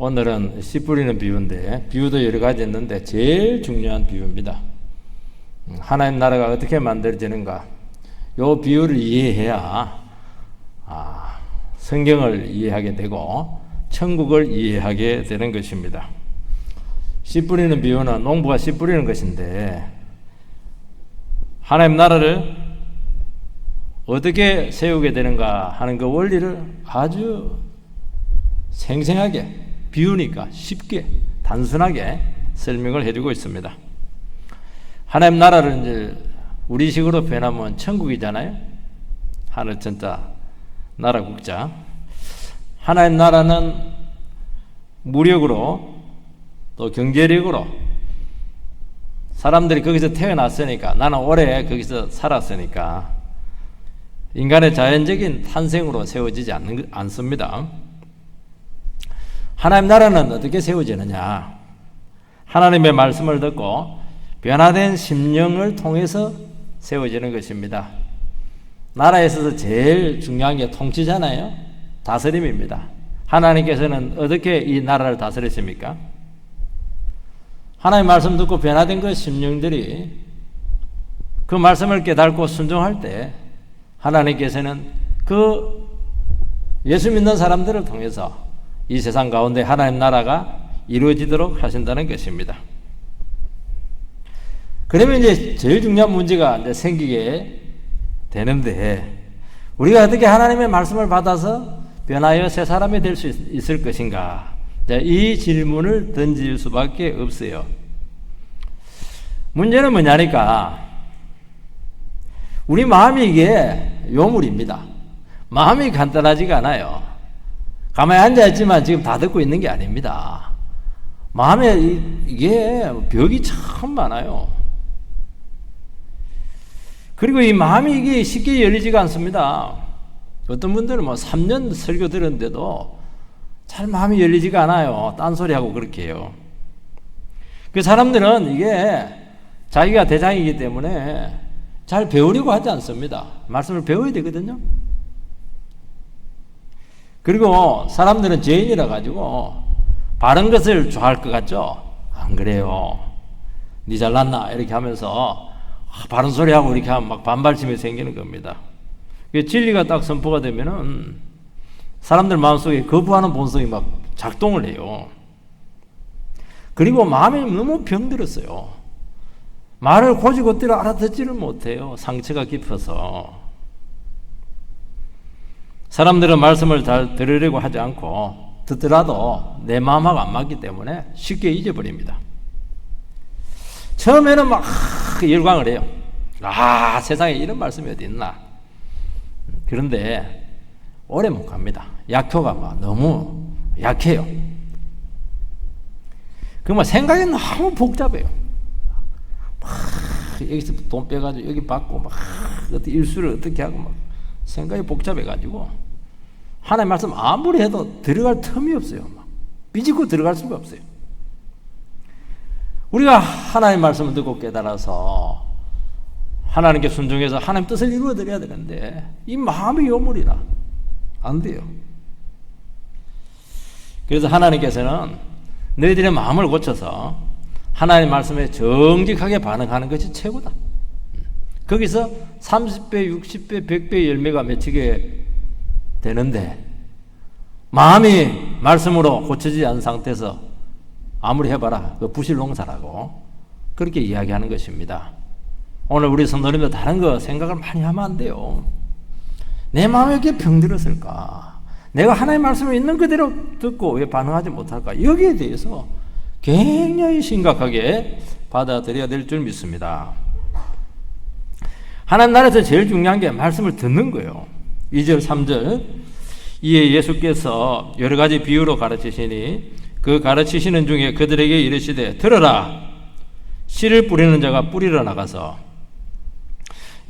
오늘은 씨 뿌리는 비유인데, 비유도 여러 가지 있는데 제일 중요한 비유입니다. 하나님 나라가 어떻게 만들어지는가, 이 비유를 이해해야 성경을 이해하게 되고 천국을 이해하게 되는 것입니다. 씨 뿌리는 비유는 농부가 씨 뿌리는 것인데, 하나님 나라를 어떻게 세우게 되는가 하는 그 원리를 아주 생생하게, 비유니까 쉽게 단순하게 설명을 해주고 있습니다. 하나님 나라를 이제 우리식으로 표현하면 천국이잖아요. 하늘 천자, 나라 국자. 하나님 나라는 무력으로 또 경제력으로 사람들이 거기서 태어났으니까, 나는 오래 거기서 살았으니까 인간의 자연적인 탄생으로 세워지지 않습니다. 하나님 나라는 어떻게 세워지느냐? 하나님의 말씀을 듣고 변화된 심령을 통해서 세워지는 것입니다. 나라에 있어서 제일 중요한 게 통치잖아요. 다스림입니다. 하나님께서는 어떻게 이 나라를 다스리십니까? 하나님 말씀 듣고 변화된 그 심령들이 그 말씀을 깨닫고 순종할 때 하나님께서는 그 예수 믿는 사람들을 통해서 이 세상 가운데 하나님 나라가 이루어지도록 하신다는 것입니다. 그러면 이제 제일 중요한 문제가 이제 생기게 되는데, 우리가 어떻게 하나님의 말씀을 받아서 변하여 새 사람이 될 수 있을 것인가? 이 질문을 던질 수밖에 없어요. 문제는 뭐냐니까, 우리 마음이 이게 요물입니다. 마음이 간단하지가 않아요. 가만히 앉아있지만 지금 다 듣고 있는 게 아닙니다. 마음에 이게 벽이 참 많아요. 그리고 이 마음이 이게 쉽게 열리지가 않습니다. 어떤 분들은 3년 설교 들었는데도 잘 마음이 열리지가 않아요. 딴소리하고 그렇게 해요. 그 사람들은 이게 자기가 대장이기 때문에 잘 배우려고 하지 않습니다. 말씀을 배워야 되거든요. 그리고 사람들은 죄인이라 가지고 바른 것을 좋아할 것 같죠? 안 그래요. 니 잘났나? 이렇게 하면서 바른 소리하고 이렇게 하면 막 반발심이 생기는 겁니다. 진리가 딱 선포가 되면은 사람들 마음속에 거부하는 본성이 막 작동을 해요. 그리고 마음이 너무 병들었어요. 말을 고지고대로 알아듣지를 못해요. 상처가 깊어서. 사람들은 말씀을 잘 들으려고 하지 않고 듣더라도 내 마음하고 안 맞기 때문에 쉽게 잊어버립니다. 처음에는 막 열광을 해요. 세상에 이런 말씀이 어디 있나. 그런데 오래 못 갑니다. 약효가 막 너무 약해요. 그 생각이 너무 복잡해요. 여기서 돈 빼가지고 여기 받고 어떻게 일수를 어떻게 하고 생각이 복잡해가지고 하나님 말씀 아무리 해도 들어갈 틈이 없어요. 삐집고 들어갈 수가 없어요. 우리가 하나님 말씀을 듣고 깨달아서 하나님께 순종해서 하나님 뜻을 이루어 드려야 되는데 이 마음이 요물이라 안 돼요. 그래서 하나님께서는 너희들의 마음을 고쳐서 하나님 말씀에 정직하게 반응하는 것이 최고다. 거기서 30배, 60배, 100배 열매가 맺히게 되는데, 마음이 말씀으로 고쳐지지 않은 상태에서 아무리 해봐라 그 부실농사라고 그렇게 이야기하는 것입니다. 오늘 우리 성도님들 다른 거 생각을 많이 하면 안 돼요. 내 마음에 이렇게 병들었을까? 내가 하나님 말씀을 있는 그대로 듣고 왜 반응하지 못할까? 여기에 대해서 굉장히 심각하게 받아들여야 될 줄 믿습니다. 하나님 나라에서 제일 중요한 게 말씀을 듣는 거예요. 2절 3절 이에 예수께서 여러 가지 비유로 가르치시니 그 가르치시는 중에 그들에게 이르시되 들으라, 씨를 뿌리는 자가 뿌리러 나가서.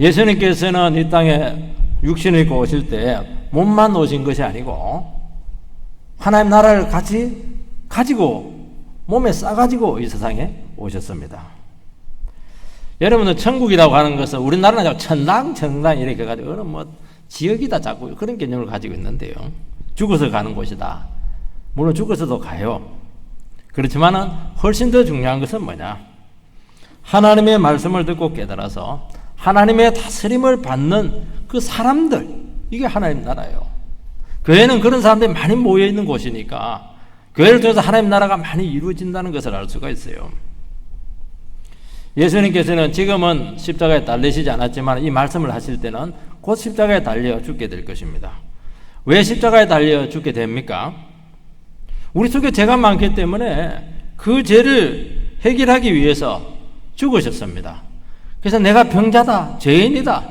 예수님께서는 이 땅에 육신을 입고 오실 때 몸만 오신 것이 아니고 하나님 나라를 같이 가지고 몸에 싸가지고 이 세상에 오셨습니다. 여러분은 천국이라고 하는 것은 우리나라는 천당 이렇게 가지고 어느 지역이다 자꾸 그런 개념을 가지고 있는데요. 죽어서 가는 곳이다. 물론 죽어서도 가요. 그렇지만은 훨씬 더 중요한 것은 뭐냐? 하나님의 말씀을 듣고 깨달아서 하나님의 다스림을 받는 그 사람들, 이게 하나님 나라예요. 교회는 그런 사람들이 많이 모여 있는 곳이니까 교회를 통해서 하나님 나라가 많이 이루어진다는 것을 알 수가 있어요. 예수님께서는 지금은 십자가에 달리시지 않았지만 이 말씀을 하실 때는 곧 십자가에 달려 죽게 될 것입니다. 왜 십자가에 달려 죽게 됩니까? 우리 속에 죄가 많기 때문에 그 죄를 해결하기 위해서 죽으셨습니다. 그래서 내가 병자다, 죄인이다,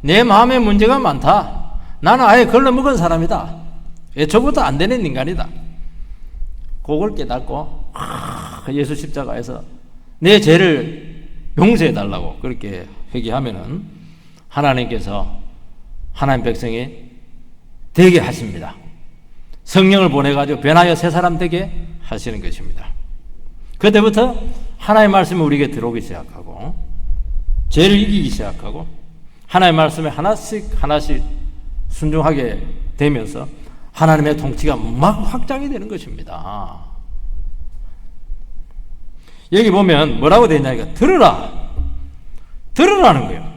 내 마음에 문제가 많다, 나는 아예 걸러먹은 사람이다, 애초부터 안 되는 인간이다, 그걸 깨닫고 예수 십자가에서 내 죄를 용서해달라고 그렇게 회개하면은 하나님께서 하나님 백성이 되게 하십니다. 성령을 보내가지고 변하여 새 사람 되게 하시는 것입니다. 그때부터 하나님의 말씀이 우리에게 들어오기 시작하고 죄를 이기기 시작하고 하나님의 말씀에 하나씩 순종하게 되면서 하나님의 통치가 막 확장이 되는 것입니다. 여기 보면 뭐라고 되어 있냐니까 들으라는 거예요.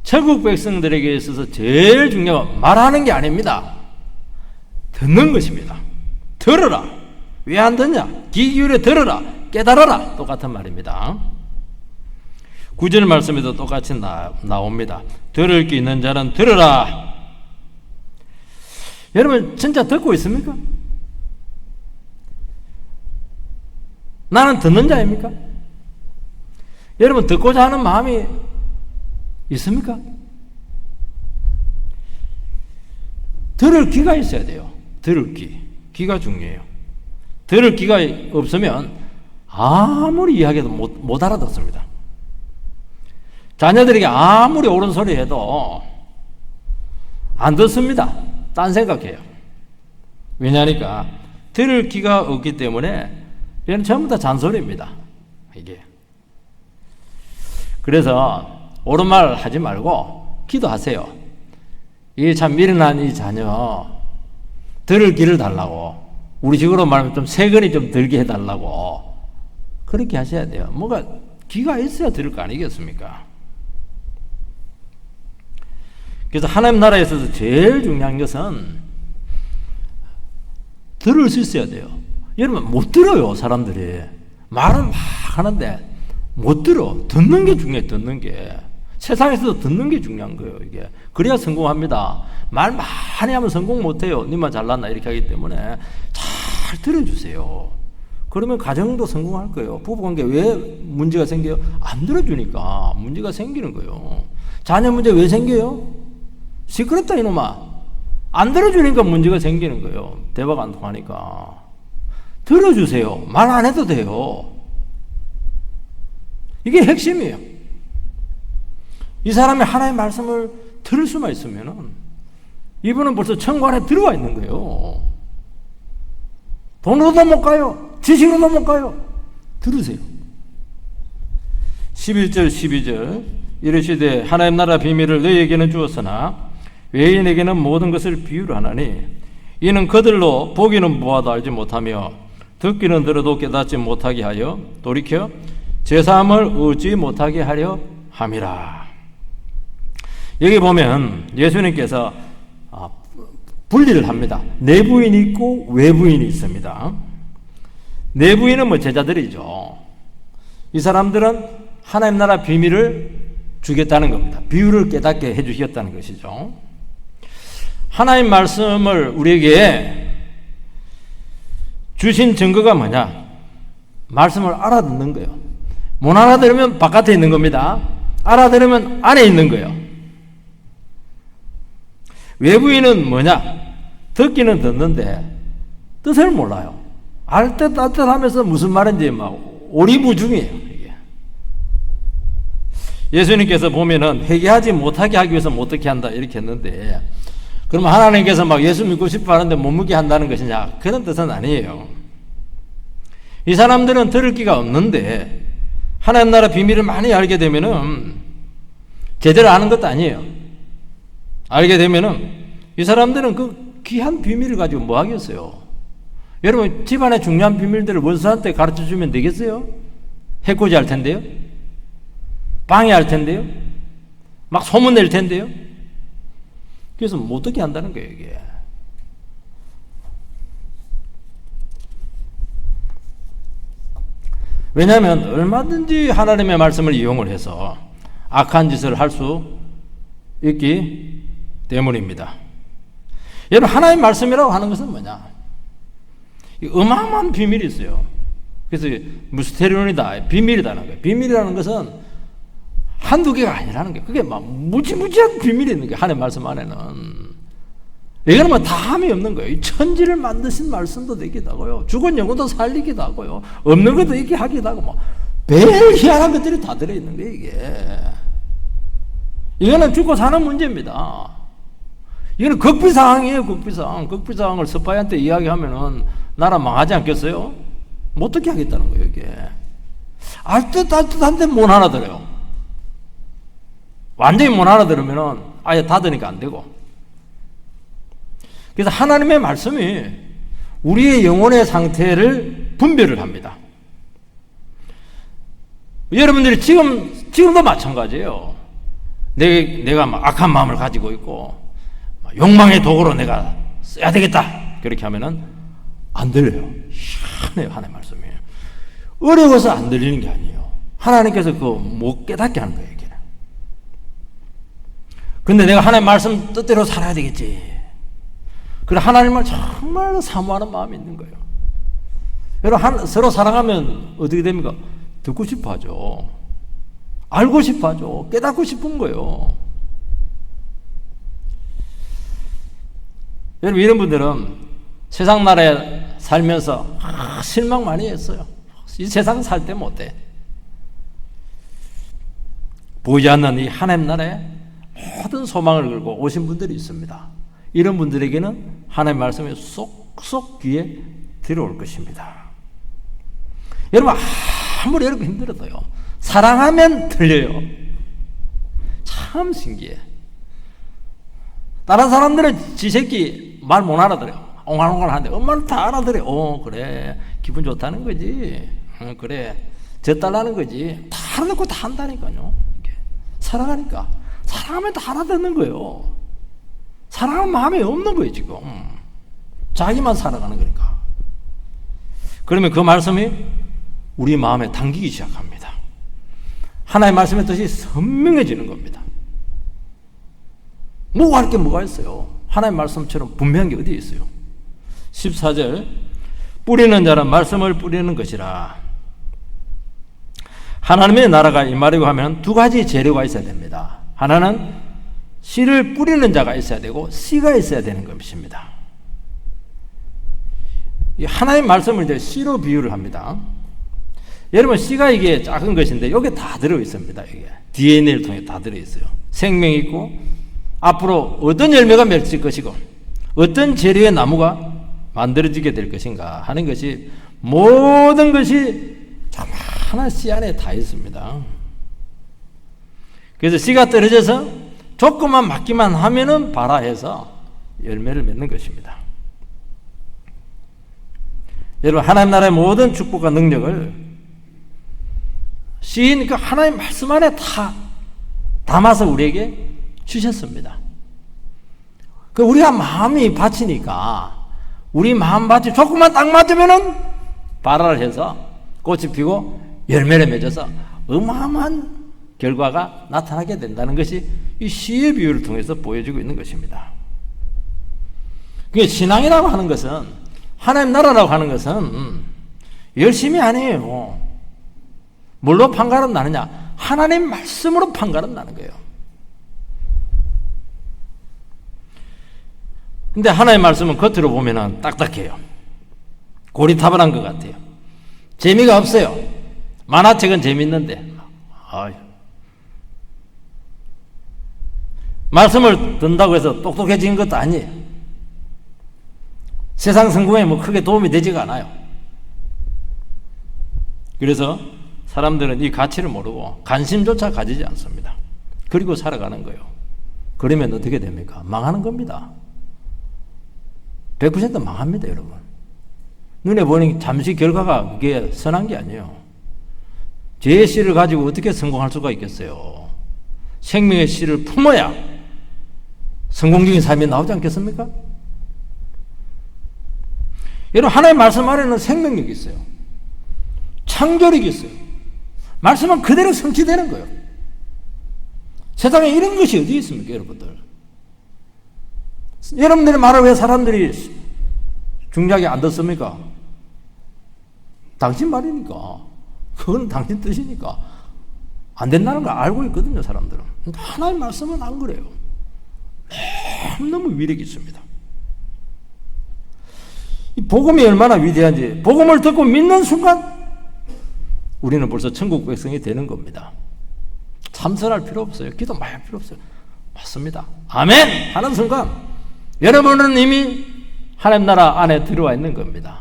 천국 백성들에게 있어서 제일 중요한 건 말하는 게 아닙니다. 듣는 것입니다. 들으라. 왜 안 듣냐? 귀 기울여 들으라. 깨달아라. 똑같은 말입니다. 9절 말씀에도 똑같이 나옵니다. 들을 게 있는 자는 들으라. 여러분 진짜 듣고 있습니까? 나는 듣는 자입니까? 여러분 듣고자 하는 마음이 있습니까? 들을 귀가 있어야 돼요. 들을 귀가 중요해요. 들을 귀가 없으면 아무리 이야기해도 못 알아듣습니다. 자녀들에게 아무리 옳은 소리 해도 안 듣습니다. 딴 생각해요. 왜냐하니까 들을 귀가 없기 때문에 이건 전부 다 잔소리입니다. 이게. 그래서 옳은 말 하지 말고 기도하세요. 이 참 미련한 이 자녀 들을 귀를 달라고, 우리 식으로 말하면 좀 세근이 좀 들게 해달라고 그렇게 하셔야 돼요. 뭔가 귀가 있어야 들을 거 아니겠습니까? 그래서 하나님 나라에 있어서 제일 중요한 것은 들을 수 있어야 돼요. 여러분 못 들어요. 사람들이 말은 막 하는데 못 들어. 듣는 게 중요해. 듣는 게 세상에서도 듣는 게 중요한 거예요. 이게 그래야 성공합니다. 말 많이 하면 성공 못해요. 니만 잘났나 이렇게 하기 때문에 잘 들어주세요. 그러면 가정도 성공할 거예요. 부부관계 왜 문제가 생겨요? 안 들어주니까 문제가 생기는 거예요. 자녀 문제 왜 생겨요? 시끄럽다 이놈아. 안 들어주니까 문제가 생기는 거예요. 대화가 안 통하니까. 들어주세요. 말 안 해도 돼요. 이게 핵심이에요. 이 사람이 하나님의 말씀을 들을 수만 있으면은 이분은 벌써 천국 안에 들어와 있는 거예요. 돈으로도 못 가요. 지식으로도 못 가요. 들으세요. 11절 12절 이르시되 하나님 나라 비밀을 너희에게는 주었으나 외인에게는 모든 것을 비유로 하나니 이는 그들로 보기는 보아도 알지 못하며 듣기는 들어도 깨닫지 못하게 하여 돌이켜 제사함을 얻지 못하게 하려 함이라. 여기 보면 예수님께서 분리를 합니다. 내부인이 있고 외부인이 있습니다. 내부인은 뭐 제자들이죠. 이 사람들은 하나님 나라 비밀을 주겠다는 겁니다. 비유를 깨닫게 해주셨다는 것이죠. 하나님 말씀을 우리에게 주신 증거가 뭐냐? 말씀을 알아듣는 거예요. 못 알아들으면 바깥에 있는 겁니다. 알아들으면 안에 있는 거예요. 외부인은 뭐냐? 듣기는 듣는데 뜻을 몰라요. 알 듯 알 듯 하면서 무슨 말인지 막 오리무중이에요. 이게. 예수님께서 보면은 회개하지 못하게 하기 위해서 어떻게 한다 이렇게 했는데, 그러면 하나님께서 막 예수 믿고 싶어 하는데 못 믿게 한다는 것이냐? 그런 뜻은 아니에요. 이 사람들은 들을 기가 없는데 하나님 나라 비밀을 많이 알게 되면은 제대로 아는 것도 아니에요. 알게 되면은 이 사람들은 그 귀한 비밀을 가지고 뭐 하겠어요? 여러분 집안의 중요한 비밀들을 원수한테 가르쳐 주면 되겠어요? 해코지 할 텐데요? 방해할 텐데요? 막 소문 낼 텐데요? 그래서 못 듣게 한다는 거예요, 이게. 왜냐하면 얼마든지 하나님의 말씀을 이용을 해서 악한 짓을 할 수 있기 때문입니다. 여러분, 하나님의 말씀이라고 하는 것은 뭐냐? 어마어마한 비밀이 있어요. 그래서 무스테리온이다, 비밀이라는 거예요. 비밀이라는 것은 한두 개가 아니라는 거예요. 그게 막 무지무지한 비밀이 있는 거예요. 하나님의 말씀 안에는. 이거는 뭐 다함이 없는 거예요. 천지를 만드신 말씀도 되기도 하고요. 죽은 영혼도 살리기도 하고요. 없는 것도 있게 하기도 하고, 뭐, 별 희한한 것들이 다 들어있는 거예요, 이게. 이거는 죽고 사는 문제입니다. 이거는 극비상황이에요, 극비상황. 극비상황을 스파이한테 이야기하면은 나라 망하지 않겠어요? 못 듣게 하겠다는 거예요, 이게. 알듯한데 못 알아들어요. 완전히 못 알아들으면은 아예 닫으니까 안 되고. 그래서 하나님의 말씀이 우리의 영혼의 상태를 분별을 합니다. 여러분들이 지금도 마찬가지예요. 내가 막 악한 마음을 가지고 있고, 욕망의 도구로 내가 써야 되겠다. 그렇게 하면은 안 들려요. 희한해요, 하나님의 말씀이. 어려워서 안 들리는 게 아니에요. 하나님께서 그거 못 깨닫게 하는 거예요, 이게. 근데 내가 하나님의 말씀 뜻대로 살아야 되겠지. 그래, 하나님을 정말 사모하는 마음이 있는 거예요. 여러분, 서로 사랑하면 어떻게 됩니까? 듣고 싶어 하죠. 알고 싶어 하죠. 깨닫고 싶은 거예요. 여러분, 이런 분들은 세상 나라에 살면서 실망 많이 했어요. 이 세상 살 때 못해. 보이지 않는 이 하나님 나라에 모든 소망을 걸고 오신 분들이 있습니다. 이런 분들에게는 하나님의 말씀이 쏙쏙 귀에 들어올 것입니다. 여러분, 아무리 여러분 힘들어도요, 사랑하면 들려요. 참 신기해. 다른 사람들은 지 새끼 말 못 알아들어요. 옹알옹알 하는데 엄마는 다 알아들어요. 그래, 기분 좋다는 거지. 그래, 졌달라는 거지. 다 알아듣고 다 한다니까요. 사랑하니까. 사랑하면 다 알아듣는 거예요. 사랑하는 마음이 없는 거예요, 지금. 자기만 살아가는 거니까. 그러면 그 말씀이 우리 마음에 당기기 시작합니다. 하나님의 말씀의 뜻이 선명해지는 겁니다. 뭐 할 게 뭐가 있어요? 하나님의 말씀처럼 분명한 게 어디에 있어요? 14절, 뿌리는 자는 말씀을 뿌리는 것이라. 하나님의 나라가 임하려고 하면 두 가지 재료가 있어야 됩니다. 하나는 씨를 뿌리는 자가 있어야 되고 씨가 있어야 되는 것입니다. 하나님의 말씀을 이제 씨로 비유를 합니다. 여러분, 씨가 이게 작은 것인데 여기 다 들어 있습니다. 이게 DNA를 통해 다 들어 있어요. 생명이 있고 앞으로 어떤 열매가 맺을 것이고 어떤 재료의 나무가 만들어지게 될 것인가 하는 것이 모든 것이 하나 씨 안에 다 있습니다. 그래서 씨가 떨어져서 조금만 맞기만 하면은 발아해서 열매를 맺는 것입니다. 여러분, 하나님 나라의 모든 축복과 능력을 씨인 그 하나님 말씀 안에 다 담아서 우리에게 주셨습니다. 그 우리가 마음이 바치니까 우리 마음 밭이 조금만 딱 맞으면은 발화를 해서 꽃이 피고 열매를 맺어서 어마어마한 결과가 나타나게 된다는 것이 이 씨의 비유를 통해서 보여주고 있는 것입니다. 그게 신앙이라고 하는 것은, 하나님 나라라고 하는 것은 열심히 아니에요. 뭘로 판가름 나느냐? 하나님 말씀으로 판가름 나는 거예요. 근데 하나님의 말씀은 겉으로 보면은 딱딱해요. 고리타분한 것 같아요. 재미가 없어요. 만화책은 재밌는데, 말씀을 듣는다고 해서 똑똑해진 것도 아니에요. 세상 성공에 뭐 크게 도움이 되지가 않아요. 그래서 사람들은 이 가치를 모르고 관심조차 가지지 않습니다. 그리고 살아가는 거예요. 그러면 어떻게 됩니까? 망하는 겁니다. 100% 망합니다, 여러분. 눈에 보이는 잠시 결과가 그게 선한 게 아니에요. 죄의 씨를 가지고 어떻게 성공할 수가 있겠어요? 생명의 씨를 품어야 성공적인 삶이 나오지 않겠습니까? 여러분, 하나님의 말씀 안에는 생명력이 있어요. 창조력이 있어요. 말씀은 그대로 성취되는 거예요. 세상에 이런 것이 어디 있습니까, 여러분들? 여러분들의 말을 왜 사람들이 중요하게 안 듣습니까? 당신 말이니까. 그건 당신 뜻이니까. 안 된다는 걸 알고 있거든요, 사람들은. 근데 하나님의 말씀은 안 그래요. 너무 위력이 있습니다. 이 복음이 얼마나 위대한지, 복음을 듣고 믿는 순간 우리는 벌써 천국 백성이 되는 겁니다. 참선할 필요 없어요. 기도 많이 할 필요 없어요. 맞습니다. 아멘! 하는 순간 여러분은 이미 하나님 나라 안에 들어와 있는 겁니다.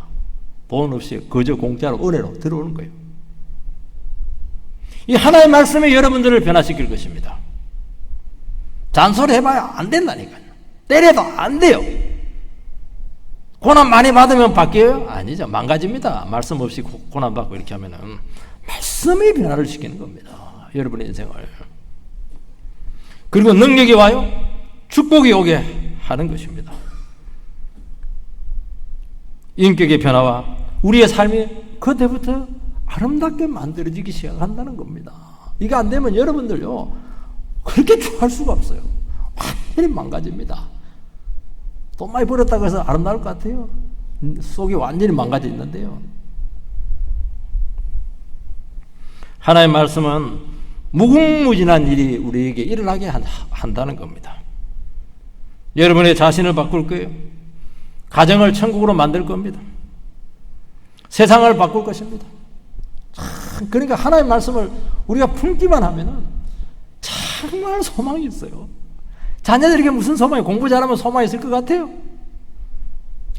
돈 없이 그저 공짜로 은혜로 들어오는 거예요. 이 하나의 말씀이 여러분들을 변화시킬 것입니다. 잔소리 해봐야 안 된다니까요. 때려도 안 돼요. 고난 많이 받으면 바뀌어요? 아니죠. 망가집니다. 말씀 없이 고난 받고 이렇게 하면은 말씀이 변화를 시키는 겁니다. 여러분의 인생을. 그리고 능력이 와요. 축복이 오게 하는 것입니다. 인격의 변화와 우리의 삶이 그때부터 아름답게 만들어지기 시작한다는 겁니다. 이게 안 되면 여러분들요, 그렇게 좋아할 수가 없어요. 완전히 망가집니다. 돈 많이 벌었다고 해서 아름다울 것 같아요? 속이 완전히 망가져 있는데요. 하나님의 말씀은 무궁무진한 일이 우리에게 일어나게 한다는 겁니다. 여러분의 자신을 바꿀 거예요. 가정을 천국으로 만들 겁니다. 세상을 바꿀 것입니다. 그러니까 하나님의 말씀을 우리가 품기만 하면은 정말 소망이 있어요. 자녀들에게 무슨 소망이, 공부 잘하면 소망이 있을 것 같아요?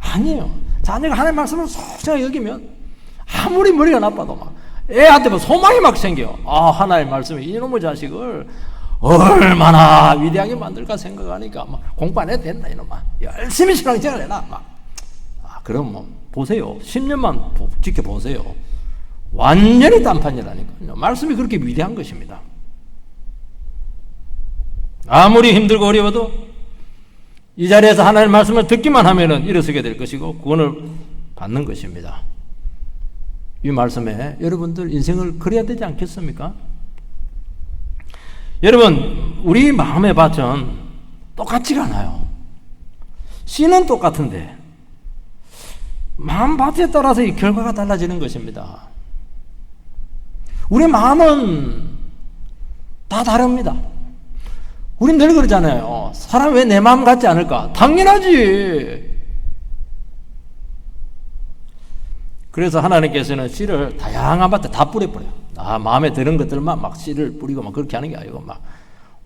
아니에요. 자녀가 하나님의 말씀을 소중하게 여기면 아무리 머리가 나빠도 막 애한테 뭐 소망이 막 생겨요. 아, 하나님의 말씀이 이놈의 자식을 얼마나 위대하게 만들까 생각하니까 막 공부 안 해도 된다 이놈아. 열심히 신앙생활 해라 막. 그럼 뭐 보세요. 10년만 지켜보세요. 완전히 딴판이라니까요. 말씀이 그렇게 위대한 것입니다. 아무리 힘들고 어려워도 이 자리에서 하나님의 말씀을 듣기만 하면은 일어서게 될 것이고 구원을 받는 것입니다. 이 말씀에 여러분들 인생을 그려야 되지 않겠습니까? 여러분, 우리 마음의 밭은 똑같지가 않아요. 씨는 똑같은데 마음 밭에 따라서 이 결과가 달라지는 것입니다. 우리 마음은 다 다릅니다. 우린 늘 그러잖아요. 사람 왜 내 마음 같지 않을까? 당연하지. 그래서 하나님께서는 씨를 다양한 밭에 다 뿌려버려요. 마음에 드는 것들만 막 씨를 뿌리고 막 그렇게 하는 게 아니고 막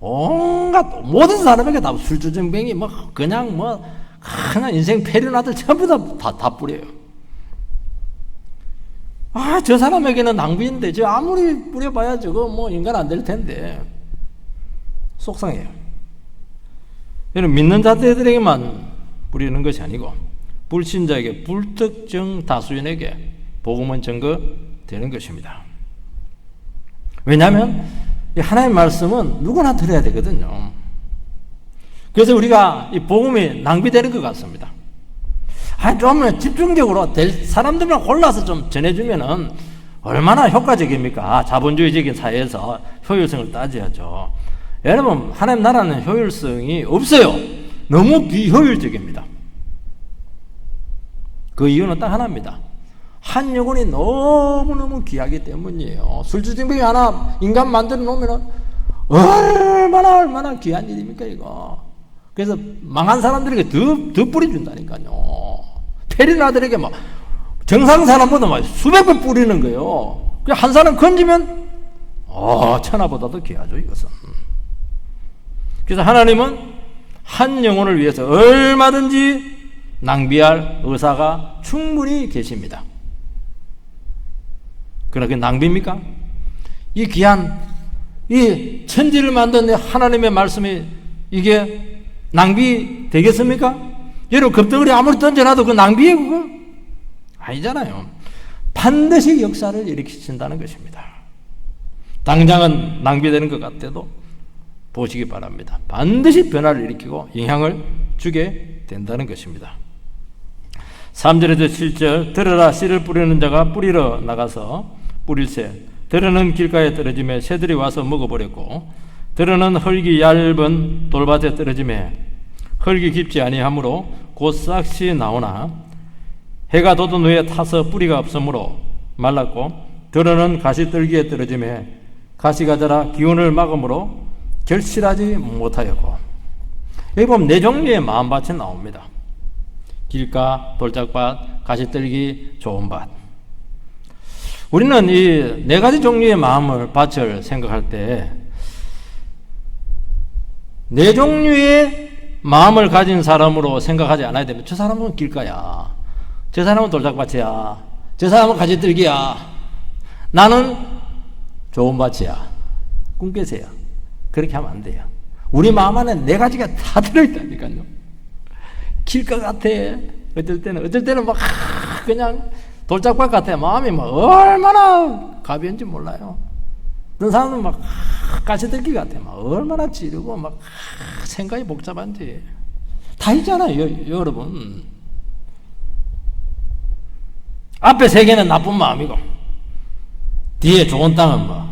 온갖 모든 사람에게 다 술주정뱅이 뭐 그냥 인생 패륜아들 전부 다 뿌려요. 저 사람에게는 낭비인데 저 아무리 뿌려봐야 저거 뭐 인간 안 될 텐데 속상해요. 여러분, 믿는 자들에게만 뿌리는 것이 아니고 불신자에게, 불특정 다수인에게 복음은 증거되는 것입니다. 왜냐하면 이 하나님의 말씀은 누구나 들어야 되거든요. 그래서 우리가 이 복음이 낭비되는 것 같습니다. 좀 집중적으로 될 사람들만 골라서 좀 전해주면은 얼마나 효과적입니까? 자본주의적인 사회에서 효율성을 따져야죠. 여러분, 하나님 나라는 효율성이 없어요. 너무 비효율적입니다. 그 이유는 딱 하나입니다. 한 영혼이 너무너무 귀하기 때문이에요. 술주정뱅이 하나 인간 만들어 놓으면 얼마나 귀한 일입니까 이거. 그래서 망한 사람들에게 더 뿌려준다니까요. 페리나들에게 막 정상 사람보다 막 수백 배 뿌리는 거예요. 한 사람 건지면 천하보다도 귀하죠 이것은. 그래서 하나님은 한 영혼을 위해서 얼마든지 낭비할 의사가 충분히 계십니다. 그러나 그게 낭비입니까? 이 귀한 이 천지를 만든 하나님의 말씀이 이게 낭비 되겠습니까? 여러분, 급덩어리 아무리 던져놔도 그 낭비예요 그거? 아니잖아요. 반드시 역사를 일으키신다는 것입니다. 당장은 낭비되는 것 같아도 보시기 바랍니다. 반드시 변화를 일으키고 영향을 주게 된다는 것입니다. 3절에도 7절 들으라 씨를 뿌리는 자가 뿌리러 나가서 뿌릴새 들으는 길가에 떨어지매 새들이 와서 먹어버렸고 들으는 흙이 얇은 돌밭에 떨어지매 흙이 깊지 아니하므로 곧 싹시 나오나 해가 돋은 후에 타서 뿌리가 없으므로 말랐고 들으는 가시떨기에 떨어지매 가시가 자라 기운을 막으므로 결실하지 못하였고 여기 보면 네 종류의 마음밭이 나옵니다. 길가, 돌짝밭, 가시떨기, 좋은 밭. 우리는 이 네 가지 종류의 밭을 생각할 때 네 종류의 마음을 가진 사람으로 생각하지 않아야 됩니다. 저 사람은 길가야, 저 사람은 돌짝밭이야, 저 사람은 가시떨기야, 나는 좋은 밭이야, 꿈깨새야. 그렇게 하면 안 돼요. 우리 마음 안에 네 가지가 다 들어있다니까요. 길가 같아. 어떨 때는 막 그냥 돌짝밭 같아. 마음이 막 얼마나 가벼운지 몰라요. 어떤 사람은 막 가시떨기 같아. 막 얼마나 찌르고 막 생각이 복잡한지 다 있잖아요, 여러분. 앞에 세 개는 나쁜 마음이고 뒤에 좋은 땅은 뭐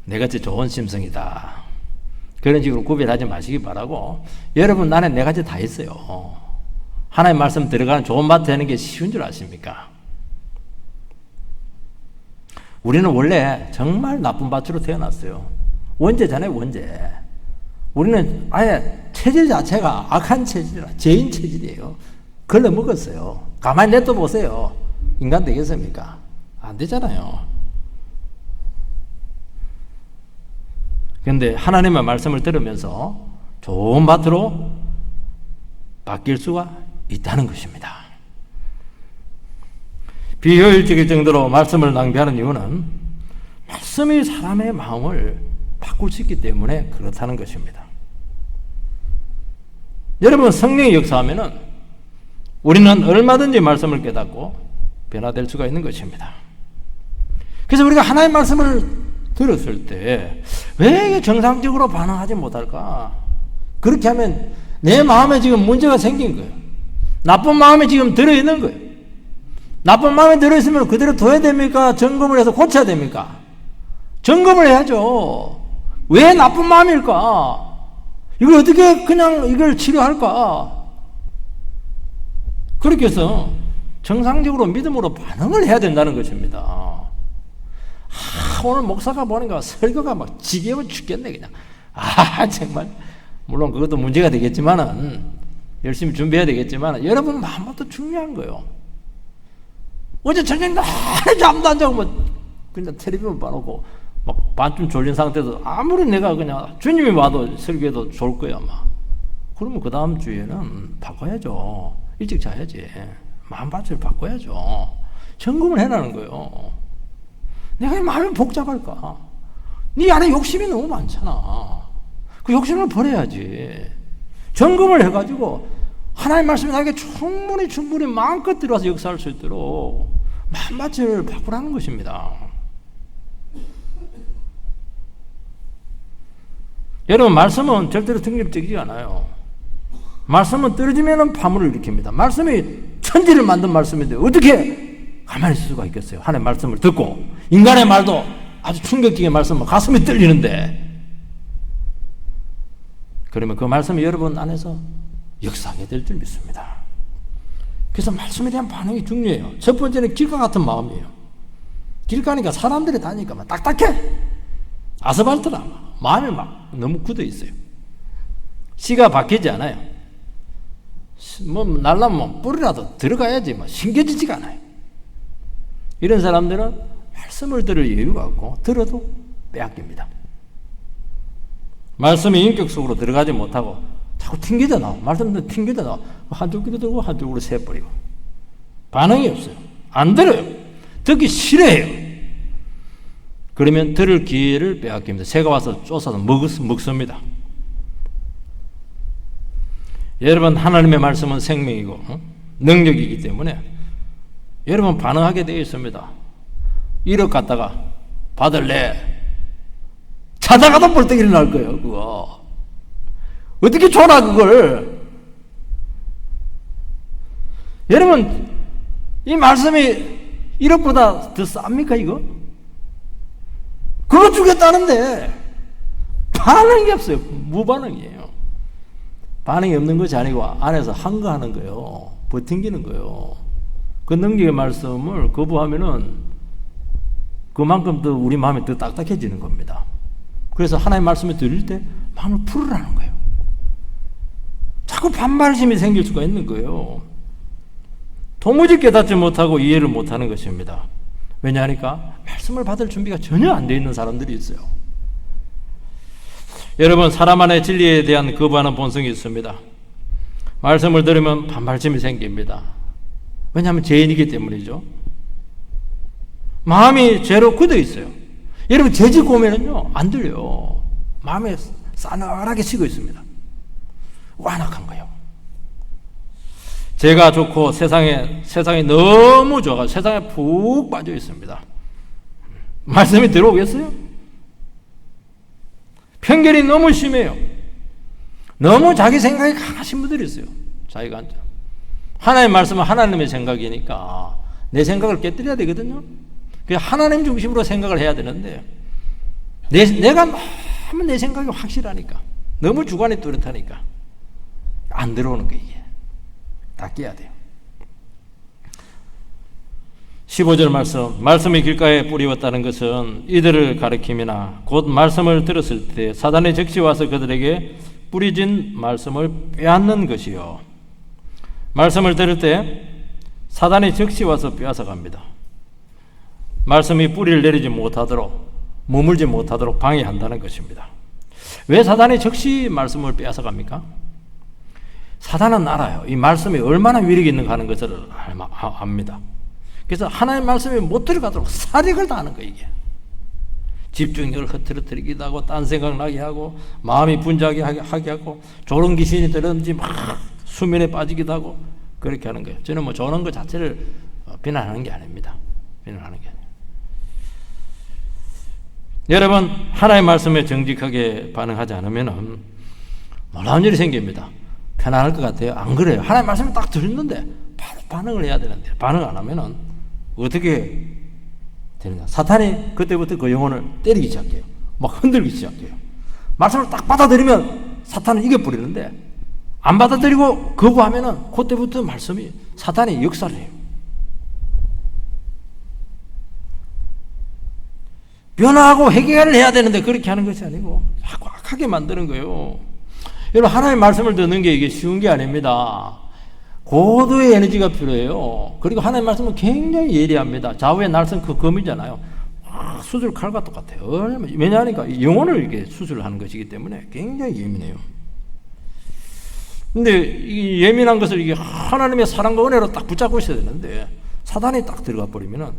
내같이 좋은 심성이다. 그런 식으로 구별하지 마시기 바라고. 여러분 나는 네 가지 다 있어요. 하나님 말씀 들어가는 좋은 밭 되는 게 쉬운 줄 아십니까? 우리는 원래 정말 나쁜 밭으로 태어났어요. 원죄잖아요, 원죄. 우리는 아예 체질 자체가 악한 체질이라 죄인 체질이에요. 걸러 먹었어요. 가만히 냅둬 보세요. 인간 되겠습니까? 안 되잖아요. 그런데 하나님의 말씀을 들으면서 좋은 밭으로 바뀔 수가 있다는 것입니다. 비효율적일 정도로 말씀을 낭비하는 이유는 말씀이 사람의 마음을 바꿀 수 있기 때문에 그렇다는 것입니다. 여러분, 성령이 역사하면은 우리는 얼마든지 말씀을 깨닫고 변화될 수가 있는 것입니다. 그래서 우리가 하나님의 말씀을 들었을 때 왜 정상적으로 반응하지 못할까? 그렇게 하면 내 마음에 지금 문제가 생긴 거예요. 나쁜 마음이 지금 들어있는 거예요. 나쁜 마음이 들어있으면 그대로 둬야 됩니까? 점검을 해서 고쳐야 됩니까? 점검을 해야죠. 왜 나쁜 마음일까? 이걸 어떻게 그냥 이걸 치료할까? 그렇게 해서 정상적으로 믿음으로 반응을 해야 된다는 것입니다. 오늘 목사가 보니까 설교가 막 지겨워 죽겠네 그냥. 정말 물론 그것도 문제가 되겠지만은 열심히 준비해야 되겠지만 여러분 마음부터 중요한 거예요. 어제 저녁에 잠도 안 자고 뭐 그냥 텔레비전 봐놓고 막 반쯤 졸린 상태에서 아무리 내가 그냥 주님이 와도 설교해도 좋을 거야 아마. 그러면 그 다음 주에는 바꿔야죠. 일찍 자야지. 마음밭을 바꿔야죠. 점검을 해라는 거예요. 내가 이 마음이 복잡할까? 네 안에 욕심이 너무 많잖아. 그 욕심을 버려야지. 점검을 해가지고 하나님 말씀이 나에게 충분히 마음껏 들어와서 역사할 수 있도록 마음밭을 바꾸라는 것입니다. 여러분, 말씀은 절대로 등립적이지 않아요. 말씀은 떨어지면 파문을 일으킵니다. 말씀이 천지를 만든 말씀인데 어떻게 가만히 있을 수가 있겠어요? 하나님의 말씀을 듣고 인간의 말도 아주 충격적인 말씀은 가슴이 떨리는데 그러면 그 말씀이 여러분 안에서 역사하게 될 줄 믿습니다. 그래서 말씀에 대한 반응이 중요해요. 첫 번째는 길가 같은 마음이에요. 길가니까 사람들이 다니니까 막 딱딱해. 아스팔트라 마음이 막 너무 굳어 있어요. 씨가 박히지 않아요. 뭐 날라면 뿌리라도 들어가야지 뭐 신겨지지가 않아요. 이런 사람들은 말씀을 들을 여유가 없고 들어도 빼앗깁니다. 말씀이 인격 속으로 들어가지 못하고 자꾸 튕겨져 나와. 말씀도 튕겨져 나와. 한쪽 귀로 들고 한쪽으로 새버리고 반응이 없어요. 안 들어요. 듣기 싫어해요. 그러면 들을 기회를 빼앗깁니다. 새가 와서 쫓아서 먹습니다. 여러분, 하나님의 말씀은 생명이고 능력이기 때문에 여러분 반응하게 되어 있습니다. 1억 갖다가 받을래? 찾아가다 벌떡 일어날 거예요. 그거 어떻게 줘라 그걸. 여러분 이 말씀이 1억보다 더 쌉니까 이거? 그거 주겠다는데 반응이 없어요. 무반응이에요. 반응이 없는 것이 아니고 안에서 한거하는 거예요. 버팅기는 거예요. 그 능력의 말씀을 거부하면은 그만큼 더 우리 마음이 더 딱딱해지는 겁니다. 그래서 하나님의 말씀을 들을 때 마음을 풀으라는 거예요. 자꾸 반발심이 생길 수가 있는 거예요. 도무지 깨닫지 못하고 이해를 못하는 것입니다. 왜냐하니까 말씀을 받을 준비가 전혀 안 되어 있는 사람들이 있어요. 여러분, 사람 안에 진리에 대한 거부하는 본성이 있습니다. 말씀을 들으면 반발심이 생깁니다. 왜냐하면 죄인이기 때문이죠. 마음이 죄로 굳어 있어요. 여러분, 죄 짓고 오면은요 안 들려요. 마음에 싸늘하게 식어 있습니다. 완악한 거예요. 죄가 좋고 세상이 너무 좋아가지고 세상에 푹 빠져 있습니다. 말씀이 들어오겠어요? 편견이 너무 심해요. 너무 자기 생각이 강하신 분들이 있어요. 자기가 앉아. 하나님의 말씀은 하나님의 생각이니까 내 생각을 깨뜨려야 되거든요. 그래서 하나님 중심으로 생각을 해야 되는데 내가 너무 내 생각이 확실하니까 너무 주관이 뚜렷하니까 안 들어오는 거예요. 이게 다 깨야 돼요. 15절 말씀이 길가에 뿌리웠다는 것은 이들을 가리킴이나 곧 말씀을 들었을 때 사단의 적시 와서 그들에게 뿌리진 말씀을 빼앗는 것이요. 말씀을 들을 때 사단의 적시 와서 빼앗아 갑니다. 말씀이 뿌리를 내리지 못하도록, 머물지 못하도록 방해한다는 것입니다. 왜 사단의 적시 말씀을 빼앗아 갑니까? 사단은 알아요. 이 말씀이 얼마나 위력이 있는가 하는 것을 압니다. 그래서 하나님의 말씀이 못 들어가도록 사력을 다하는 거예요. 이게 집중력을 흐트러뜨리기도 하고 딴 생각 나게 하고 마음이 분주하게 하게 하고 조롱 귀신이 들었는지 막 수면에 빠지기도 하고 그렇게 하는 거예요. 저는 뭐 조롱 것 자체를 비난하는 게 아닙니다. 비난하는 게 아니에요. 여러분, 하나님의 말씀에 정직하게 반응하지 않으면 놀라운 일이 생깁니다. 편안할 것 같아요? 안 그래요. 하나님의 말씀을 딱 들었는데 바로 반응을 해야 되는데 반응 안 하면은 어떻게 되느냐. 사탄이 그때부터 그 영혼을 때리기 시작해요. 막 흔들기 시작해요. 말씀을 딱 받아들이면 사탄은 이겨버리는데 안 받아들이고 거부하면은 그때부터 말씀이 사탄이 역사를 해요. 변화하고 해결을 해야 되는데 그렇게 하는 것이 아니고 자꾸 악하게 만드는 거예요. 여러분, 하나님의 말씀을 듣는 게 이게 쉬운 게 아닙니다. 고도의 에너지가 필요해요. 그리고 하나님의 말씀은 굉장히 예리합니다. 좌우의 날선 그 검이잖아요. 수술 칼과 똑같아요. 왜냐하니까 영혼을 이렇게 수술하는 것이기 때문에 굉장히 예민해요. 근데 이 예민한 것을 이게 하나님의 사랑과 은혜로 딱 붙잡고 있어야 되는데 사단이 딱 들어가 버리면은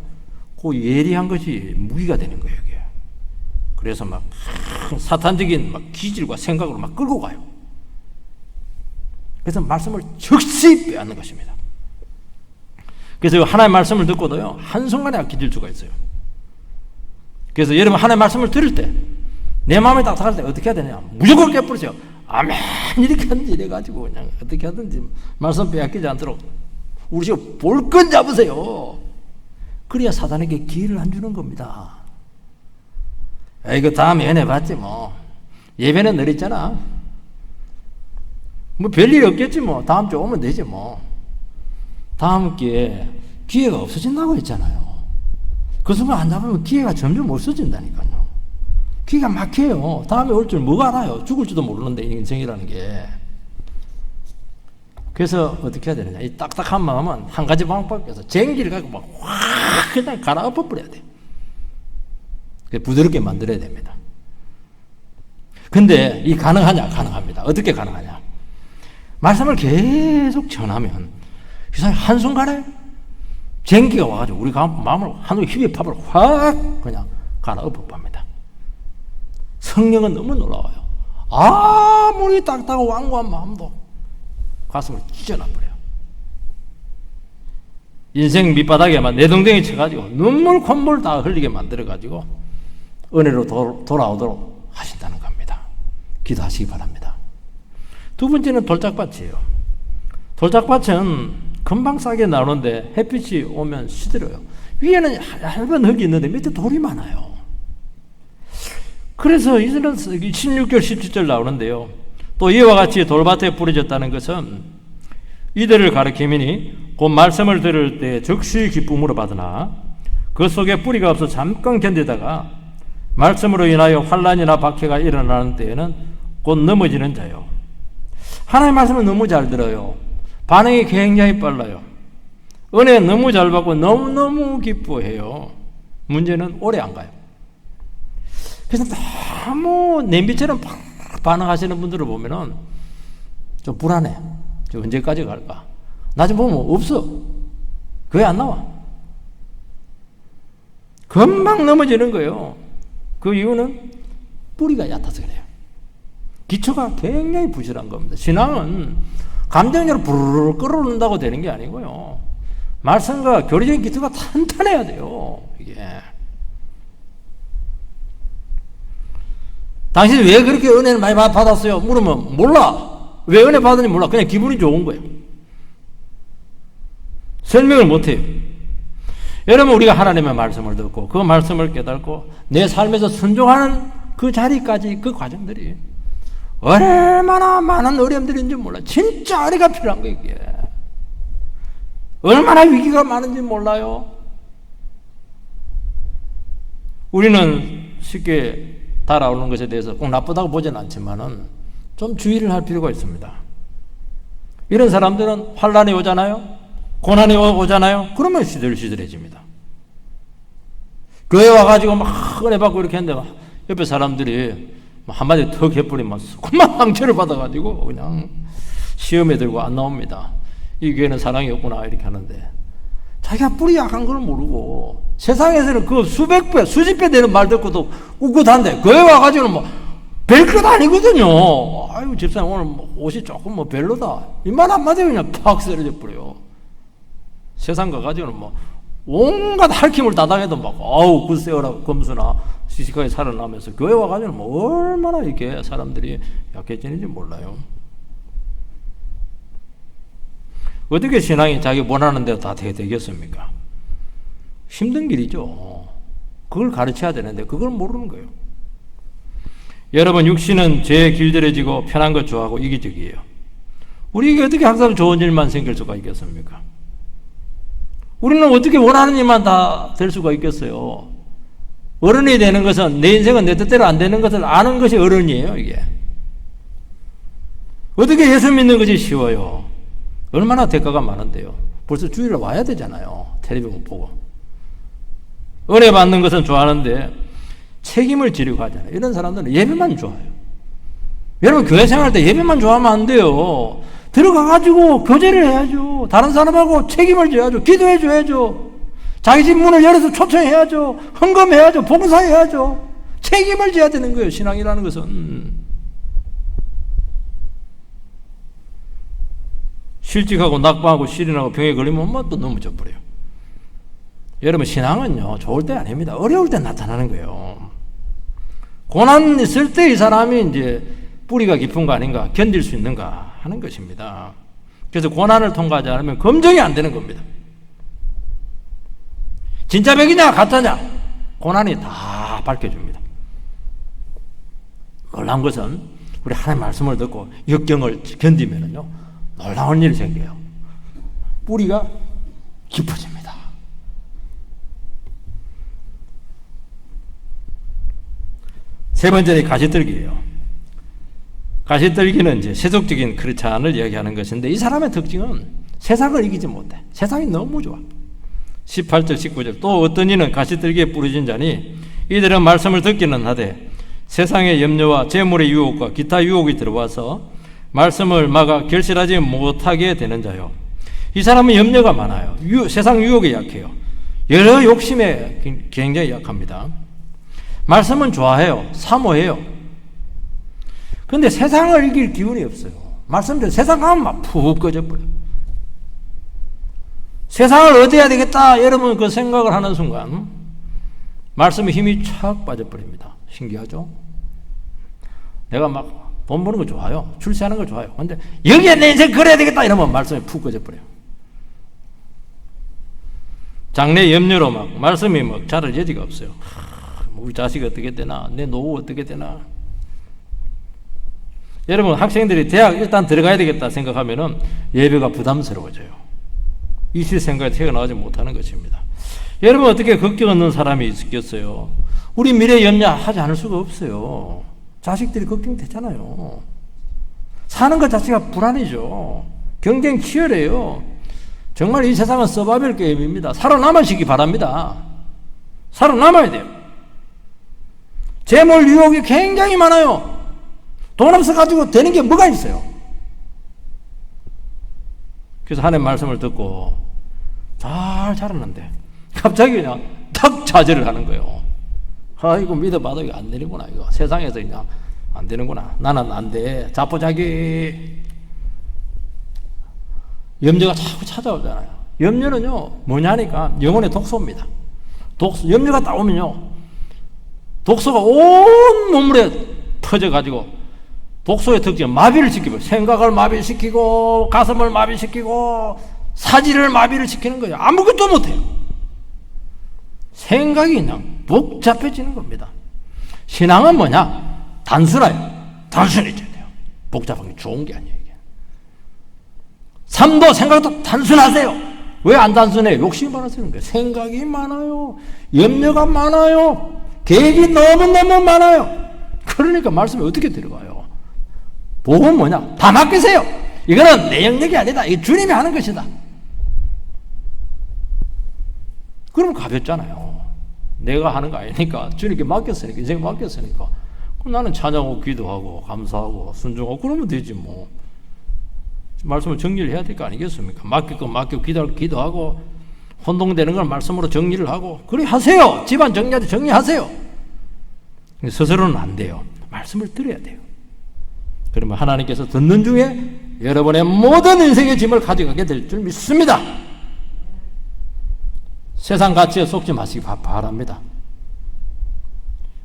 그 예리한 것이 무기가 되는 거예요. 이게. 그래서 막 사탄적인 막 기질과 생각으로 막 끌고 가요. 그래서 말씀을 즉시 빼앗는 것입니다. 그래서 하나님의 말씀을 듣고도요 한순간에 악해질 수가 있어요. 그래서 여러분, 하나님의 말씀을 들을 때 내 마음이 딱딱할 때 어떻게 해야 되냐, 무조건 깨버리세요. 아멘 이렇게 하든지 이래가지고 그냥 어떻게 하든지 말씀 빼앗기지 않도록 우리 지금 볼건 잡으세요. 그래야 사단에게 기회를 안 주는 겁니다. 이거 다음에 은혜 받지 뭐. 예배는 늘 있잖아. 뭐 별일 없겠지 뭐. 다음 주 오면 되지 뭐. 다음 기회가 없어진다고 했잖아요. 그 순간 안 잡으면 기회가 점점 없어진다니까요. 기회가 막혀요. 다음에 올 줄 뭐가 알아요. 죽을지도 모르는데 인생이라는 게. 그래서 어떻게 해야 되느냐. 이 딱딱한 마음은 한 가지 방법이 있어서 쟁기를 갖고 막 확 그냥 갈아엎어 버려야 돼. 부드럽게 만들어야 됩니다. 근데 이 가능하냐? 가능합니다. 어떻게 가능하냐? 말씀을 계속 전하면 한순간에 쟁기가 와가지고 우리 마음을 하늘의 힘의 팝을 확 그냥 갈아엎어 봅니다. 성령은 너무 놀라워요. 아무리 딱딱하고 완고한 마음도 가슴을 찢어놔버려요. 인생 밑바닥에만 내동댕이 쳐가지고 눈물 콧물 다 흘리게 만들어가지고 은혜로 돌아오도록 하신다는 겁니다. 기도하시기 바랍니다. 두 번째는 돌짝밭이에요. 돌짝밭은 금방 싸게 나오는데 햇빛이 오면 시들어요. 위에는 얇은 흙이 있는데 밑에 돌이 많아요. 그래서 이제는 16절 17절 나오는데요. 또 이와 같이 돌밭에 뿌려졌다는 것은 이들을 가리킴이니 곧 말씀을 들을 때 즉시 기쁨으로 받으나 그 속에 뿌리가 없어 잠깐 견디다가 말씀으로 인하여 환난이나 박해가 일어나는 때에는 곧 넘어지는 자요. 하나님의 말씀을 너무 잘 들어요. 반응이 굉장히 빨라요. 은혜 너무 잘 받고 너무너무 기뻐해요. 문제는 오래 안 가요. 그래서 너무 냄비처럼 팍 반응하시는 분들을 보면은 좀 불안해. 저 언제까지 갈까? 나중에 보면 없어. 그게 안 나와. 금방 넘어지는 거예요. 그 이유는 뿌리가 얕아서 그래요. 기초가 굉장히 부실한 겁니다. 신앙은 감정적으로 부르르 끌어오른다고 되는 게 아니고요. 말씀과 교리적인 기초가 탄탄해야 돼요. 이게. 당신 왜 그렇게 은혜를 많이 받았어요? 물으면 몰라. 왜 은혜 받았는지 몰라. 그냥 기분이 좋은 거예요. 설명을 못해요. 여러분, 우리가 하나님의 말씀을 듣고 그 말씀을 깨닫고 내 삶에서 순종하는 그 자리까지, 그 과정들이 얼마나 많은 어려움들인지 몰라. 진짜 은혜가 필요한 거예요. 이게 얼마나 위기가 많은지 몰라요. 우리는 쉽게 달아오는 것에 대해서 꼭 나쁘다고 보지는 않지만은 좀 주의를 할 필요가 있습니다. 이런 사람들은 환난이 오잖아요. 고난이 오잖아요. 그러면 시들시들해집니다. 교회 와가지고 막 은혜 받고 이렇게 했는데 옆에 사람들이 한마디 턱 해버리면 그만 상처를 받아가지고 그냥 시험에 들고 안 나옵니다. 이 교회는 사랑이 없구나 이렇게 하는데 자기가 뿌리 약한 걸 모르고 세상에서는 그 수백 배, 수십 배 되는 말 듣고도 꿋꿋한데 교회 와가지고는 뭐 별것 아니거든요. 아유 집사님 오늘 뭐 옷이 조금 뭐 별로다. 이말 한마디 그냥 팍 쓰러져 버려요. 세상 가가지고는 뭐 온갖 할퀴물 다 당해도 막 아우 글쎄어라 검수나 시시하게 살아나면서 교회 와가지고는 뭐 얼마나 이렇게 사람들이 약해지는지 몰라요. 어떻게 신앙이 자기 원하는 대로 다 되겠습니까? 힘든 길이죠. 그걸 가르쳐야 되는데 그걸 모르는 거예요. 여러분, 육신은 죄에 길들여지고 편한 것 좋아하고 이기적이에요. 우리에게 어떻게 항상 좋은 일만 생길 수가 있겠습니까? 우리는 어떻게 원하는 일만 다 될 수가 있겠어요? 어른이 되는 것은 내 인생은 내 뜻대로 안 되는 것을 아는 것이 어른이에요. 이게 어떻게 예수 믿는 것이 쉬워요? 얼마나 대가가 많은데요. 벌써 주일에 와야 되잖아요. 텔레비전 보고. 은혜 받는 것은 좋아하는데 책임을 지려고 하잖아요. 이런 사람들은 예배만 좋아해요. 여러분, 교회 생활할 때 예배만 좋아하면 안 돼요. 들어가가지고 교제를 해야죠. 다른 사람하고 책임을 져야죠. 기도해줘야죠. 자기 집 문을 열어서 초청해야죠. 헌금해야죠. 봉사해야죠. 책임을 져야 되는 거예요. 신앙이라는 것은. 실직하고 낙방하고 실인하고 병에 걸리면 뭐 또 넘어져 버려요. 여러분, 신앙은요 좋을 때 아닙니다. 어려울 때 나타나는 거예요. 고난 있을 때 이 사람이 이제 뿌리가 깊은 거 아닌가, 견딜 수 있는가 하는 것입니다. 그래서 고난을 통과하지 않으면 검증이 안 되는 겁니다. 진짜 백이냐 가짜냐 고난이 다 밝혀줍니다. 놀라운 것은 우리 하나님의 말씀을 듣고 역경을 견디면은요 놀라운 일이 생겨요. 뿌리가 깊어집니다. 세 번째는 가시떨기예요. 가시떨기는 이제 세속적인 크리스찬을 이야기하는 것인데 이 사람의 특징은 세상을 이기지 못해. 세상이 너무 좋아. 18절 19절 또 어떤 이는 가시떨기에 부러진 자니 이들은 말씀을 듣기는 하되 세상의 염려와 재물의 유혹과 기타 유혹이 들어와서 말씀을 막아 결실하지 못하게 되는 자요. 이 사람은 염려가 많아요. 세상 유혹에 약해요. 여러 욕심에 굉장히 약합니다. 말씀은 좋아해요. 사모해요. 그런데 세상을 이길 기운이 없어요. 말씀대로 세상 가면 막 푹 꺼져버려요. 세상을 얻어야 되겠다. 여러분 그 생각을 하는 순간 말씀에 힘이 착 빠져버립니다. 신기하죠? 내가 막 돈 버는 거 좋아요. 출세하는 거 좋아요. 근데 여기에 내 인생 그래야 되겠다 이러면 말씀이 푹 꺼져버려요. 장래 염려로 막 말씀이 막 자랄 여지가 없어요. 우리 자식이 어떻게 되나, 내 노후 어떻게 되나. 여러분 학생들이 대학 일단 들어가야 되겠다 생각하면은 예배가 부담스러워져요. 이실 생각에 태어나지 못하는 것입니다. 여러분 어떻게 걱정 없는 사람이 있겠어요? 우리 미래 염려하지 않을 수가 없어요. 자식들이 걱정되잖아요. 사는 것 자체가 불안이죠. 경쟁 치열해요. 정말 이 세상은 서바이벌 게임입니다. 살아남으시기 바랍니다. 살아남아야 돼요. 재물 유혹이 굉장히 많아요. 돈 없어가지고 되는 게 뭐가 있어요? 그래서 하나님 말씀을 듣고 잘 자랐는데 갑자기 그냥 탁 좌절을 하는 거예요. 이거 믿어봐도 이거 안 되는구나. 이거 세상에서 그냥 안 되는구나. 나는 안 돼. 자포자기. 염려가 자꾸 찾아오잖아요. 염려는요 뭐냐니까 영혼의 독소입니다. 염려가 딱 오면요 독소가 온 몸물에 퍼져가지고 독소의 특징은 마비를 시키고 생각을 마비시키고 가슴을 마비시키고 사지를 마비를 시키는 거예요. 아무것도 못해요. 생각이 그냥 복잡해지는 겁니다. 신앙은 뭐냐? 단순해요. 단순해져야 돼요. 복잡한 게 좋은 게 아니에요. 이게. 삶도 생각도 단순하세요. 왜 안 단순해요? 욕심이 많아지는 거예요. 생각이 많아요. 염려가 많아요. 계획이 너무너무 많아요. 그러니까 말씀이 어떻게 들어가요? 복은 뭐냐? 다 맡기세요. 이거는 내 영역이 아니다. 이게 주님이 하는 것이다. 그러면 가볍잖아요. 내가 하는 거 아니니까 주님께 맡겼으니까 인생 맡겼으니까 그럼 나는 찬양하고 기도하고 감사하고 순종하고 그러면 되지 뭐. 말씀을 정리를 해야 될 거 아니겠습니까? 맡길 거 맡기고 기도하고 혼동되는 걸 말씀으로 정리를 하고 그래 하세요. 집안 정리하지 정리하세요. 스스로는 안 돼요. 말씀을 들어야 돼요. 그러면 하나님께서 듣는 중에 여러분의 모든 인생의 짐을 가져가게 될 줄 믿습니다. 세상 가치에 속지 마시기 바랍니다.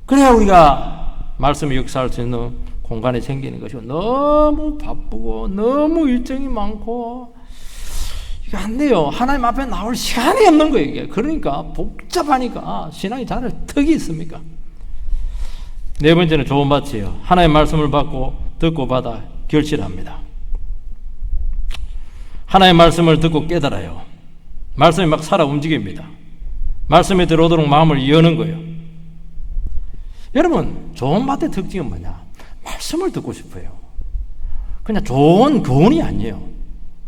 그래야 우리가 말씀의 역사할 수 있는 공간이 생기는 것이고 너무 바쁘고 너무 일정이 많고 이게 안 돼요. 하나님 앞에 나올 시간이 없는 거예요. 이게. 그러니까 복잡하니까 신앙이 잘할 턱이 있습니까? 네 번째는 좋은 밭이에요. 하나님의 말씀을 듣고 받아 결실합니다. 하나님의 말씀을 듣고 깨달아요. 말씀이 막 살아 움직입니다. 말씀에 들어오도록 마음을 여는 거예요. 여러분 좋은 밭의 특징은 뭐냐? 말씀을 듣고 싶어요. 그냥 좋은 교훈이 아니에요.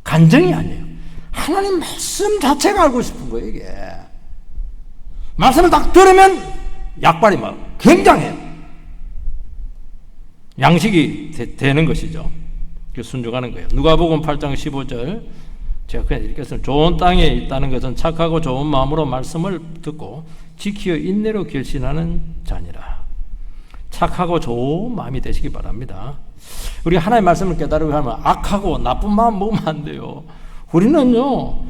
간증이 아니에요. 하나님 말씀 자체가 알고 싶은 거예요. 이게 말씀을 딱 들으면 약발이 막 굉장해요. 양식이 되는 것이죠. 순종하는 거예요. 누가복음 8장 15절 제가 그냥 읽겠습니다. 좋은 땅에 있다는 것은 착하고 좋은 마음으로 말씀을 듣고 지키어 인내로 결신하는 자니라. 착하고 좋은 마음이 되시기 바랍니다. 우리 하나님의 말씀을 깨달으려고 하면 악하고 나쁜 마음 먹으면 안 돼요. 우리는요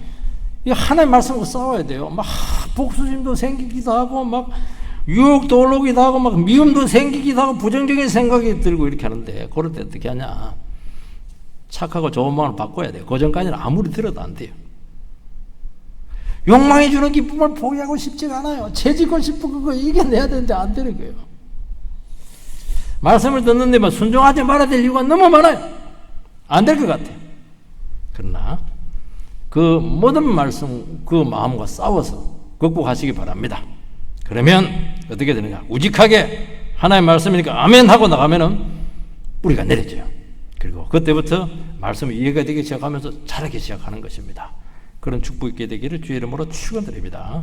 이 하나님의 말씀과 싸워야 돼요. 막 복수심도 생기기도 하고 막 유혹도 올라오기도 하고 막 미움도 생기기도 하고 부정적인 생각이 들고 이렇게 하는데 그럴 때 어떻게 하냐? 착하고 좋은 마음을 바꿔야 돼요. 그 전까지는 아무리 들어도 안 돼요. 욕망이 주는 기쁨을 포기하고 싶지가 않아요. 채지고 싶은 그거 이겨내야 되는데 안 되는 거예요. 말씀을 듣는데만 순종하지 말아야 될 이유가 너무 많아요. 안 될 것 같아요. 그러나 그 모든 말씀 그 마음과 싸워서 극복하시기 바랍니다. 그러면 어떻게 되느냐? 우직하게 하나님의 말씀이니까 아멘 하고 나가면은 뿌리가 내려져요. 그리고 그때부터 말씀이 이해가 되기 시작하면서 자라기 시작하는 것입니다. 그런 축복 있게 되기를 주의 이름으로 축원드립니다.